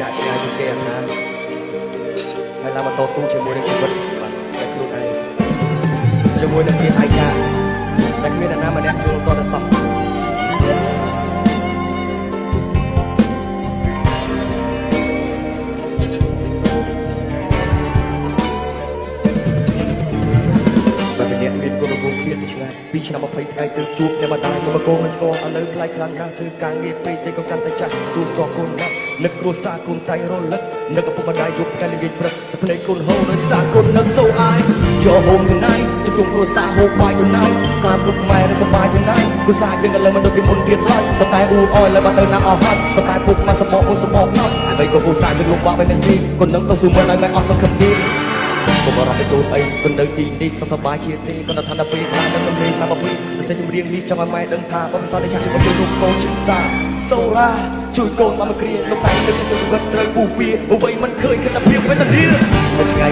ចាក់ឆ្ងាយពីគេអាណាហើយឡើងមកតស៊ូជាមួយនឹងជីវិតបាទតែខ្លួនឯងជាមួយនឹងភាពឯកាតែគ្មានអ្នកណាម្នាក់យល់តតែសោះមានគុណភាពទៀតឆ្ងាយពីឆ្នាំ20ថ្ងៃទៅជួបអ្នកម្ដាយក៏មកកូនមិនស្គាល់ឥឡូវខ្លាចខ្លាំងណាស់ធ្វើការងារពេកតែក៏កាន់តែចាស់ទូស្គាល់គុណណាស់នឹកគ្រួសារគុណតែរលឹកនឹកឪពុកម្ដាយយប់ថ្ងៃល្ងាចព្រឹកភ្នែកគុណហូរដោយសារគុណនៅសូអាយយកហូមថ្ងៃជួបគ្រួសារហូបបាយថ្ងៃស្ដាប់ពុកម៉ែនៅសប្បាយថ្ងៃគ្រួសារយើងឥឡូវមិនដូចពីមុនទៀតឡើយតែអ៊ូអយលើបាត់ទៅណាអស់ហើយសប្បាយពុកមកសបកអូនសបកណោះហើយក៏គ្រួសារយើងលំបាកវិញនេះគុណនឹងទៅស៊ូមិនឲ្យមិនអស់សង្ឃឹមទៀតผมรอไปตัวไอ้คนเดินตีนี่สบายเชียร์ตีคนทำนาปีพามันสำเร็จมาปีแต่เส้นจุ่มเรียงนี้จะมาไม่เดินทางบนซอยในชาติที่มันดูโกงชิงซาโซล่าช่วยโกงมาเกลียดลงไปเดินจนวัดเลยปูเปียเอาไว้มันเคยขึ้นแต่เพียงไม่ทันเดียวมันจะไง